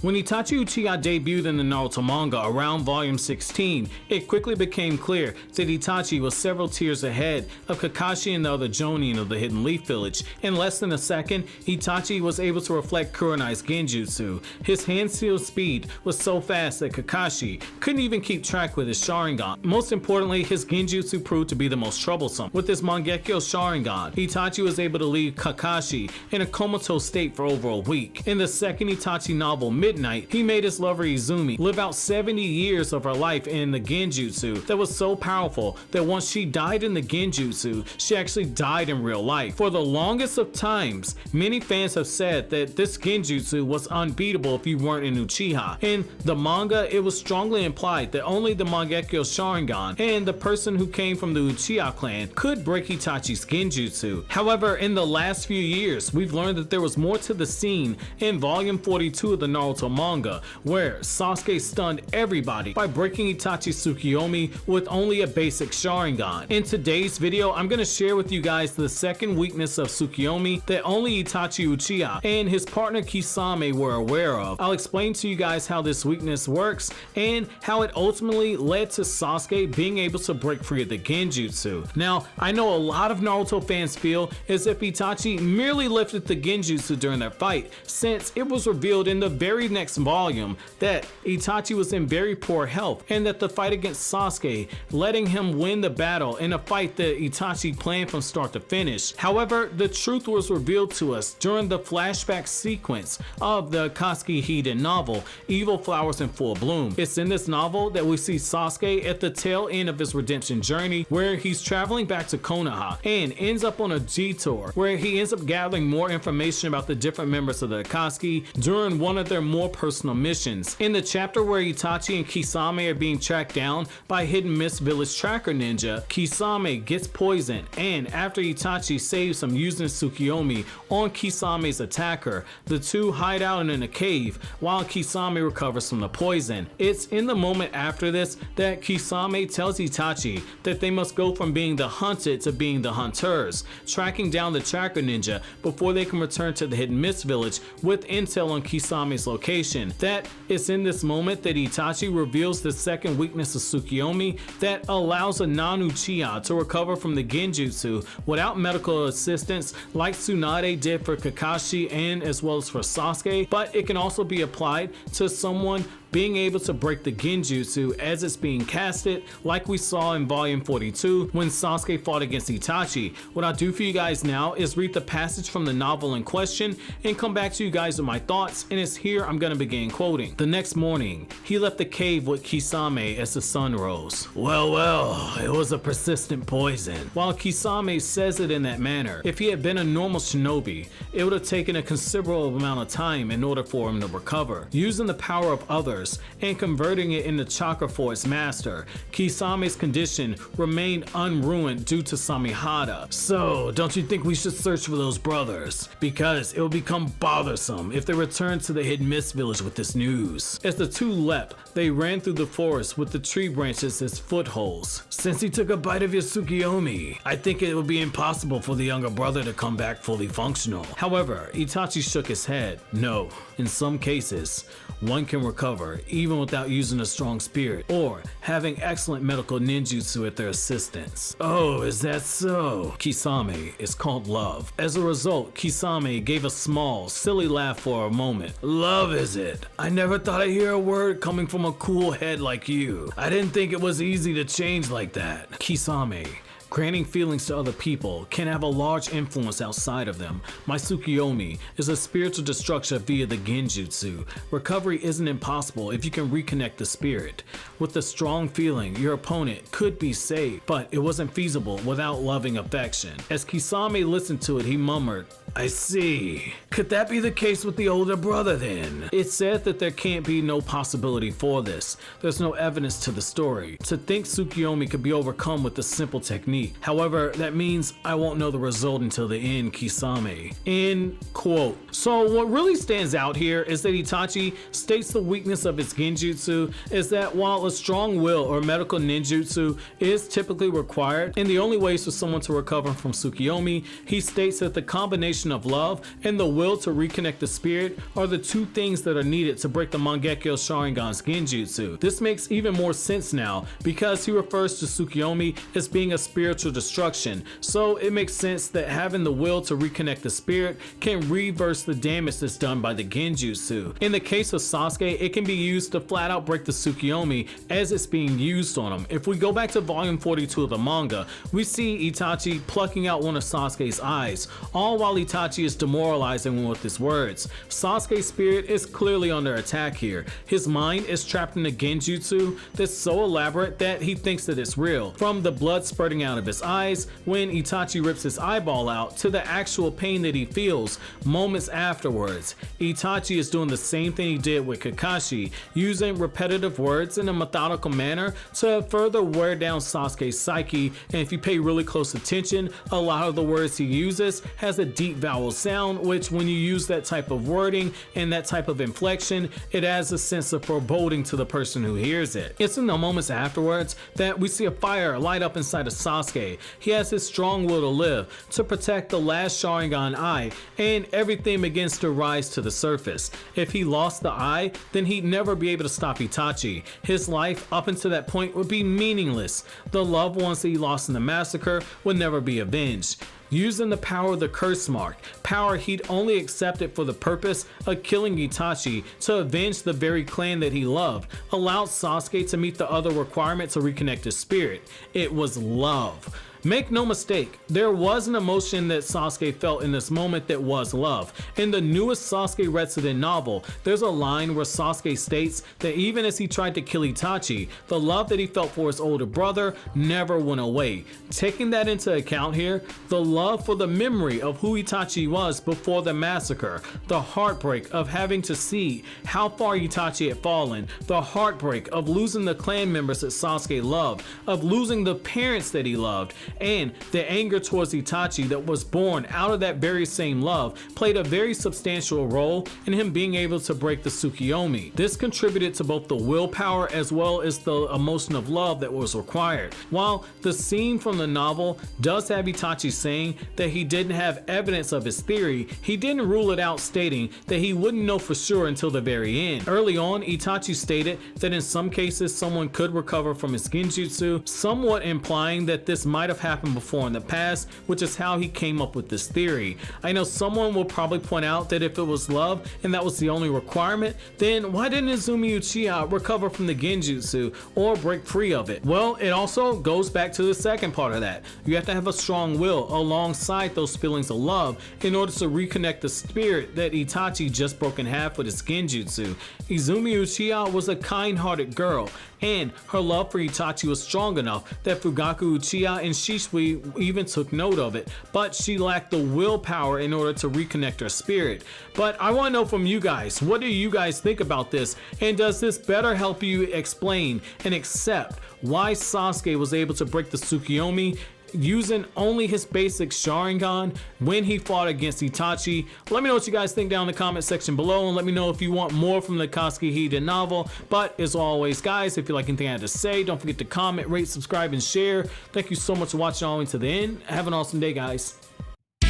When Itachi Uchiha debuted in the Naruto manga around volume 16, it quickly became clear that Itachi was several tiers ahead of Kakashi and the other Jonin of the Hidden Leaf Village. In less than a second, Itachi was able to reflect Kurenai's genjutsu. His hand seal speed was so fast that Kakashi couldn't even keep track with his sharingan. Most importantly, his genjutsu proved to be the most troublesome. With his mangekyou sharingan, Itachi was able to leave Kakashi in a comatose state for over a week. In the second Itachi novel, Midnight, he made his lover Izumi live out 70 years of her life in the genjutsu that was so powerful that once she died in the genjutsu, she actually died in real life. For the longest of times, many fans have said that this genjutsu was unbeatable if you weren't an Uchiha. In the manga, it was strongly implied that only the mangekyou sharingan and the person who came from the Uchiha clan could break Itachi's genjutsu. However, in the last few years, we've learned that there was more to the scene in volume 42 of the Naruto manga, where Sasuke stunned everybody by breaking Itachi's Tsukyomi with only a basic sharingan. In today's video, I'm going to share with you guys the second weakness of Tsukyomi that only Itachi Uchiha and his partner Kisame were aware of. I'll explain to you guys how this weakness works and how it ultimately led to Sasuke being able to break free of the genjutsu. Now, I know a lot of Naruto fans feel as if Itachi merely lifted the genjutsu during their fight, since it was revealed in the very next volume that Itachi was in very poor health and that the fight against Sasuke letting him win the battle in a fight that Itachi planned from start to finish. However, the truth was revealed to us during the flashback sequence of the Akatsuki Hiden novel, Evil Flowers in Full Bloom. It's in this novel that we see Sasuke at the tail end of his redemption journey, where he's traveling back to Konoha and ends up on a detour where he ends up gathering more information about the different members of the Akatsuki during one of their more personal missions. In the chapter where Itachi and Kisame are being tracked down by Hidden Mist Village tracker ninja, Kisame gets poisoned, and after Itachi saves him using Tsukuyomi on Kisame's attacker, the two hide out in a cave while Kisame recovers from the poison. It's in the moment after this that Kisame tells Itachi that they must go from being the hunted to being the hunters, tracking down the tracker ninja before they can return to the Hidden Mist Village with intel on Kisame's location. That is in this moment that Itachi reveals the second weakness of Tsukuyomi that allows a non-Uchiha to recover from the genjutsu without medical assistance like Tsunade did for Kakashi and as well as for Sasuke, but it can also be applied to someone being able to break the genjutsu as it's being casted, like we saw in volume 42 when Sasuke fought against Itachi. What I'll do for you guys now is read the passage from the novel in question and come back to you guys with my thoughts, and it's here I'm gonna begin quoting. The next morning, he left the cave with Kisame as the sun rose. Well, it was a persistent poison. While Kisame says it in that manner, if he had been a normal shinobi, it would have taken a considerable amount of time in order for him to recover. Using the power of others and converting it into chakra for its master, Kisame's condition remained unruined due to Samihara. So, don't you think we should search for those brothers? Because it will become bothersome if they return to the Hidden Mist Village with this news. As the two leapt, they ran through the forest with the tree branches as footholds. Since he took a bite of your Tsukuyomi, I think it would be impossible for the younger brother to come back fully functional. However, Itachi shook his head. No, in some cases, one can recover even without using a strong spirit or having excellent medical ninjutsu at their assistance. Oh, is that so? Kisame is called love. As a result, Kisame gave a small, silly laugh for a moment. Love, is it? I never thought I'd hear a word coming from a cool head like you. I didn't think it was easy to change like that. Kisame, granting feelings to other people can have a large influence outside of them. My Tsukuyomi is a spiritual destruction via the genjutsu. Recovery isn't impossible if you can reconnect the spirit. With a strong feeling, your opponent could be saved, but it wasn't feasible without loving affection. As Kisame listened to it, he murmured, I see. Could that be the case with the older brother then? It's said that there can't be no possibility for this. There's no evidence to the story. To think Tsukuyomi could be overcome with a simple technique. However, that means I won't know the result until the end, Kisame. End quote. So what really stands out here is that Itachi states the weakness of his genjutsu is that while a strong will or medical ninjutsu is typically required, and the only ways for someone to recover from Tsukuyomi, he states that the combination combination of love and the will to reconnect the spirit are the two things that are needed to break the mangekyou Sharingan's genjutsu. This makes even more sense now because he refers to Tsukyomi as being a spiritual destruction, so it makes sense that having the will to reconnect the spirit can reverse the damage that's done by the genjutsu. In the case of Sasuke, it can be used to flat out break the Tsukyomi as it's being used on him. If we go back to volume 42 of the manga, we see Itachi plucking out one of Sasuke's eyes, all while Itachi is demoralizing him with his words. Sasuke's spirit is clearly under attack here. His mind is trapped in a genjutsu that's so elaborate that he thinks that it's real. From the blood spurting out of his eyes when Itachi rips his eyeball out to the actual pain that he feels moments afterwards. Itachi is doing the same thing he did with Kakashi, using repetitive words in a methodical manner to further wear down Sasuke's psyche, and if you pay really close attention, a lot of the words he uses has a deep vowel sound, which when you use that type of wording and that type of inflection, it adds a sense of foreboding to the person who hears it. It's in the moments afterwards that we see a fire light up inside of Sasuke. He has his strong will to live, to protect the last Sharingan eye, and everything begins to rise to the surface. If he lost the eye, then he'd never be able to stop Itachi. His life up until that point would be meaningless. The loved ones that he lost in the massacre would never be avenged. Using the power of the curse mark, power he'd only accepted for the purpose of killing Itachi to avenge the very clan that he loved, allowed Sasuke to meet the other requirement to reconnect his spirit. It was love. Make no mistake, there was an emotion that Sasuke felt in this moment that was love. In the newest Sasuke Resident novel, there's a line where Sasuke states that even as he tried to kill Itachi, the love that he felt for his older brother never went away. Taking that into account here, the love for the memory of who Itachi was before the massacre, the heartbreak of having to see how far Itachi had fallen, the heartbreak of losing the clan members that Sasuke loved, of losing the parents that he loved, and the anger towards Itachi that was born out of that very same love played a very substantial role in him being able to break the Tsukuyomi. This contributed to both the willpower as well as the emotion of love that was required. While the scene from the novel does have Itachi saying that he didn't have evidence of his theory, he didn't rule it out, stating that he wouldn't know for sure until the very end. Early on, Itachi stated that in some cases someone could recover from his genjutsu, somewhat implying that this might have happened before in the past, which is how he came up with this theory. I know someone will probably point out that if it was love and that was the only requirement, then why didn't Itachi Uchiha recover from the genjutsu or break free of it? Well, it also goes back to the second part of that. You have to have a strong will alongside those feelings of love in order to reconnect the spirit that Itachi just broke in half with his genjutsu. Izumi Uchiha was a kind-hearted girl, and her love for Itachi was strong enough that Fugaku Uchiha and Shisui even took note of it, but she lacked the willpower in order to reconnect her spirit. But I want to know from you guys, what do you guys think about this, and does this better help you explain and accept why Sasuke was able to break the Tsukuyomi using only his basic Sharingan when he fought against Itachi? Let me know what you guys think down in the comment section below, and let me know if you want more from the Katsuhide novel. But as always, guys, if you like anything I had to say, don't forget to comment, rate, subscribe, and share. Thank you so much for watching all the way to the end. Have an awesome day, guys.